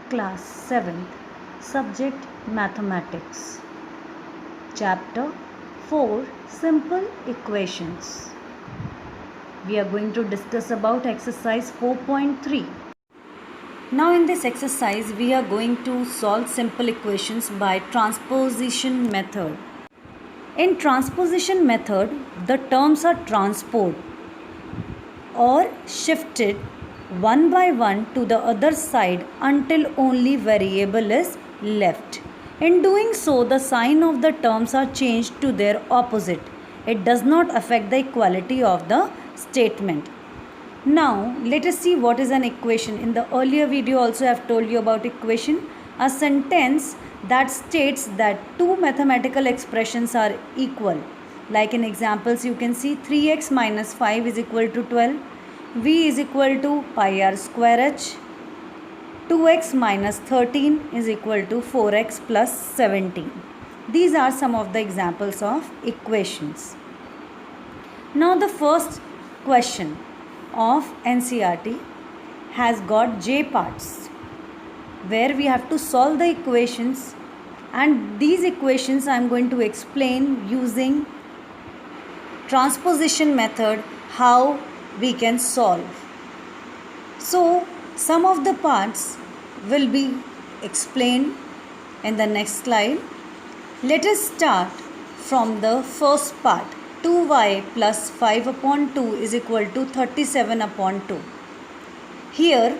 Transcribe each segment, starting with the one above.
Class 7th, Subject Mathematics. Chapter 4, Simple Equations. We are going to discuss about exercise 4.3. Now in this exercise we are going to solve simple equations by transposition method. In transposition method, the terms are transposed or shifted one by one to the other side until only variable is left. In doing so, the sign of the terms are changed to their opposite. It does not affect the equality of the statement. Now, let us see what is an equation. In the earlier video also I have told you about equation. A sentence that states that two mathematical expressions are equal. Like in examples you can see 3x minus 5 is equal to 12. V is equal to pi r square h. 2x minus 13 is equal to 4x plus 17. These are some of the examples of equations. Now the first question of NCERT has got J parts where we have to solve the equations, and these equations I am going to explain using transposition method how we can solve. So some of the parts will be explained in the next slide. Let us start from the first part. 2y plus 5 upon 2 is equal to 37 upon 2. Here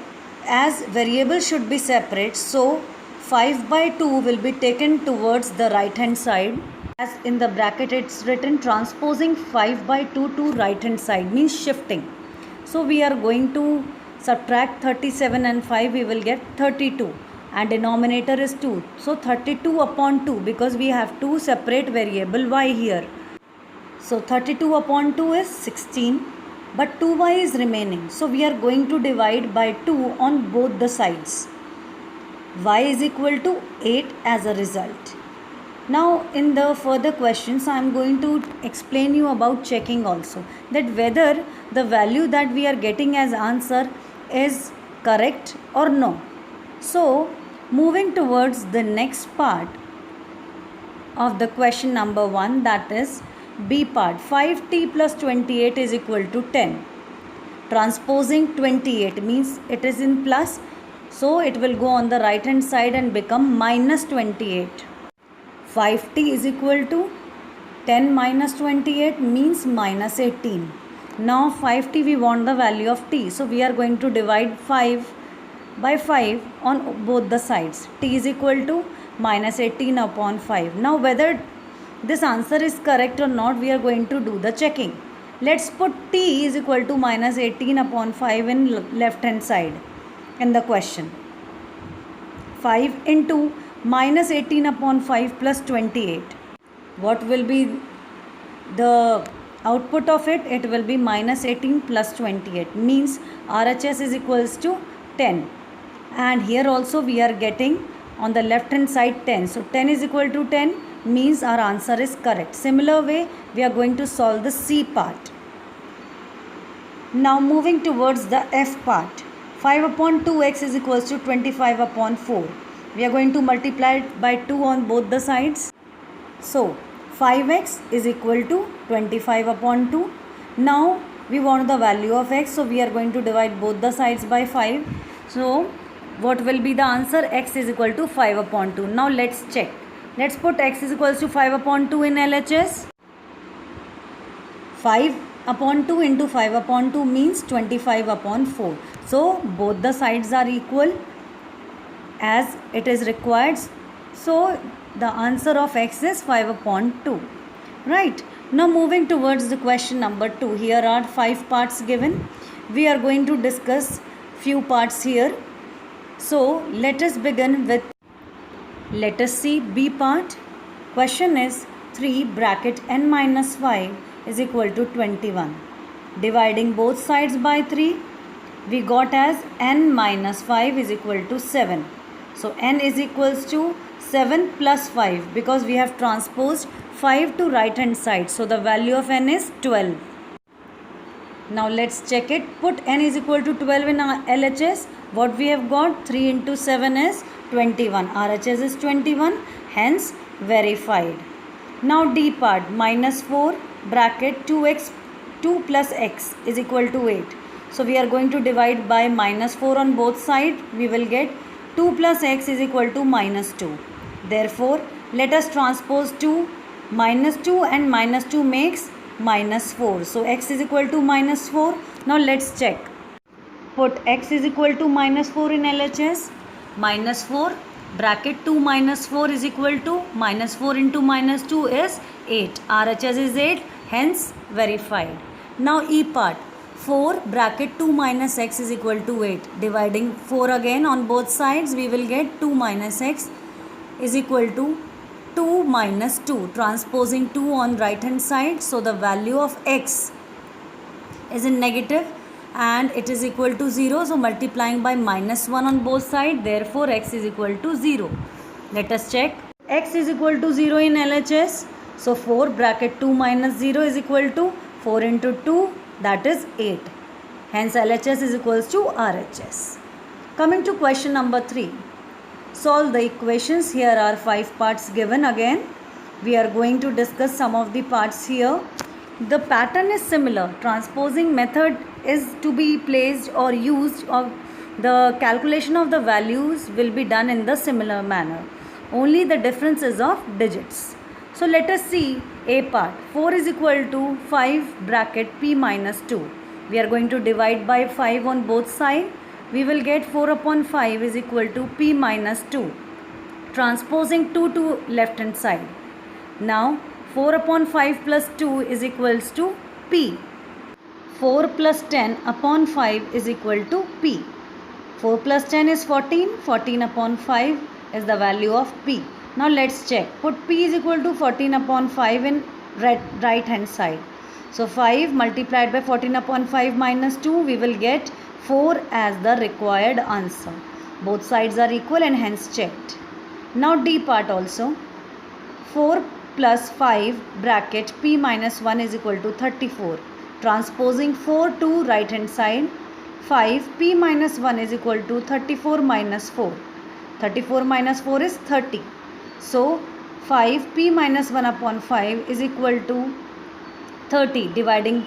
as variable should be separate, so 5 by 2 will be taken towards the right hand side. As in the bracket it's written transposing 5 by 2 to right hand side means shifting. So we are going to subtract 37 and 5, we will get 32 and denominator is 2. So 32 upon 2 because we have two separate variable y here. So 32 upon 2 is 16 but 2y is remaining. So we are going to divide by 2 on both the sides. Y is equal to 8 as a result. Now in the further questions I am going to explain you about checking also, that whether the value that we are getting as answer is correct or no. So moving towards the next part of the question number 1, that is B part. 5t plus 28 is equal to 10. Transposing 28 means it is in plus, so it will go on the right hand side and become minus 28. 5t is equal to 10 minus 28 means minus 18. Now 5t we want the value of t. So we are going to divide 5 by 5 on both the sides. T is equal to minus 18 upon 5. Now whether this answer is correct or not, we are going to do the checking. Let's put t is equal to minus 18 upon 5 in left hand side in the question. 5 into minus 18 upon 5 plus 28. What will be the output of it? It will be minus 18 plus 28 means RHS is equals to 10. And here also we are getting on the left hand side 10. So 10 is equal to 10 means our answer is correct. Similar way we are going to solve the C part. Now moving towards the F part. 5 upon 2x is equals to 25 upon 4. We are going to multiply it by 2 on both the sides. So 5x is equal to 25 upon 2. Now we want the value of x, so we are going to divide both the sides by 5. So what will be the answer? X is equal to 5 upon 2. Now let's check. Let's put x is equals to 5 upon 2 in LHS. 5 upon 2 into 5 upon 2 means 25 upon 4. So both the sides are equal as it is required. So the answer of x is 5 upon 2. Right. Now moving towards the question number 2. Here are 5 parts given. We are going to discuss few parts here. So let us begin with, let us see B part. Question is 3 bracket n minus 5 is equal to 21. Dividing both sides by 3, we got as n minus 5 is equal to 7. So n is equals to 7 plus 5 because we have transposed 5 to right hand side. So the value of n is 12. Now let's check it. Put n is equal to 12 in our LHS. What we have got? 3 into 7 is 21. RHS is 21, hence verified. Now D part, minus 4 bracket 2 plus x is equal to 8. So we are going to divide by minus 4 on both sides. We will get 2 plus x is equal to minus 2. Therefore, let us transpose 2. Minus 2 and minus 2 makes minus 4. So x is equal to minus 4. Now let's check. Put x is equal to minus 4 in LHS. Minus 4 bracket 2 minus 4 is equal to minus 4 into minus 2 is 8. RHS is 8, hence verified. Now E part, 4 bracket 2 minus x is equal to 8. Dividing 4 again on both sides, we will get 2 minus x is equal to 2 minus 2. Transposing 2 on right hand side, so the value of x is in negative and it is equal to 0. So multiplying by minus 1 on both sides, therefore x is equal to 0. Let us check. X is equal to 0 in LHS. So 4 bracket 2 minus 0 is equal to 4 into 2, that is 8. Hence LHS is equals to RHS. Coming to question number 3. Solve the equations. Here are 5 parts given again. We are going to discuss some of the parts here. The pattern is similar. Transposing method is to be placed or used, or the calculation of the values will be done in the similar manner. Only the difference is of digits. So let us see A part. 4 is equal to 5 bracket p minus 2. We are going to divide by 5 on both sides. We will get 4 upon 5 is equal to p minus 2. Transposing 2 to left hand side. Now 4 upon 5 plus 2 is equals to p. 4 plus 10 upon 5 is equal to p. 4 plus 10 is 14. 14 upon 5 is the value of p. Now let's check. Put p is equal to 14 upon 5 in right hand side. So 5 multiplied by 14 upon 5 minus 2, we will get 4 as the required answer. Both sides are equal and hence checked. Now D part also. 4 plus 5 bracket p minus 1 is equal to 34. Transposing 4 to right hand side. 5 p minus 1 is equal to 34 minus 4. 34 minus 4 is 30. So 5 p minus 1 upon 5 is equal to 30. Dividing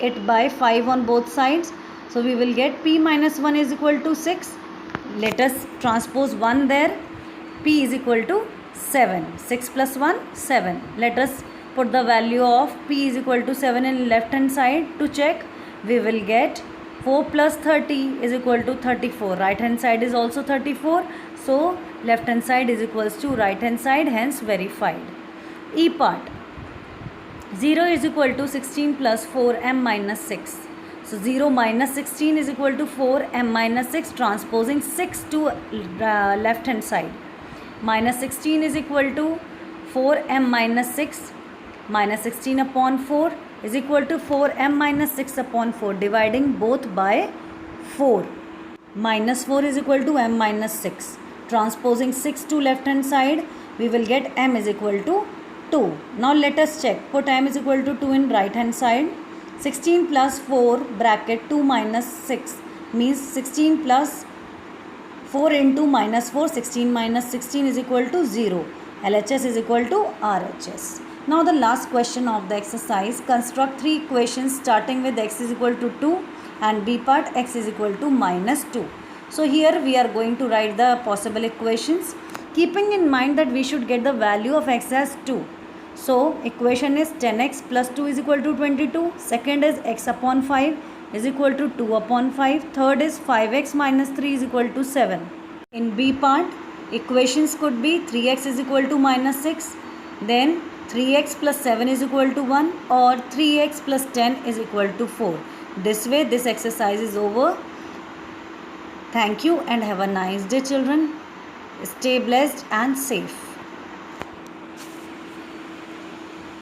it by 5 on both sides. So we will get p minus 1 is equal to 6. Let us transpose 1 there. P is equal to 7. 6 plus 1, 7. Let us put the value of p is equal to 7 in left hand side to check. We will get 4 plus 30 is equal to 34. Right hand side is also 34. So left hand side is equals to right hand side, hence verified. E part. 0 is equal to 16 plus 4 m minus 6. So 0 minus 16 is equal to 4 m minus 6. Transposing 6 to left hand side. Minus 16 is equal to 4 m minus 6. Minus 16 upon 4 is equal to 4 m minus 6 upon 4. Dividing both by 4. Minus 4 is equal to m minus 6. Transposing 6 to left hand side, we will get m is equal to 2. Now let us check. Put m is equal to 2 in right hand side. 16 plus 4 bracket 2 minus 6 means 16 plus 4 into minus 4. 16 minus 16 is equal to 0. LHS is equal to RHS. Now the last question of the exercise. Construct 3 equations starting with x is equal to 2 and B part x is equal to minus 2. So here we are going to write the possible equations, keeping in mind that we should get the value of x as 2. So equation is 10x plus 2 is equal to 22. Second is x upon 5 is equal to 2 upon 5. Third is 5x minus 3 is equal to 7. In B part, equations could be 3x is equal to minus 6. Then 3x plus 7 is equal to 1 or 3x plus 10 is equal to 4. This way this exercise is over. Thank you and have a nice day, children. Stay blessed and safe.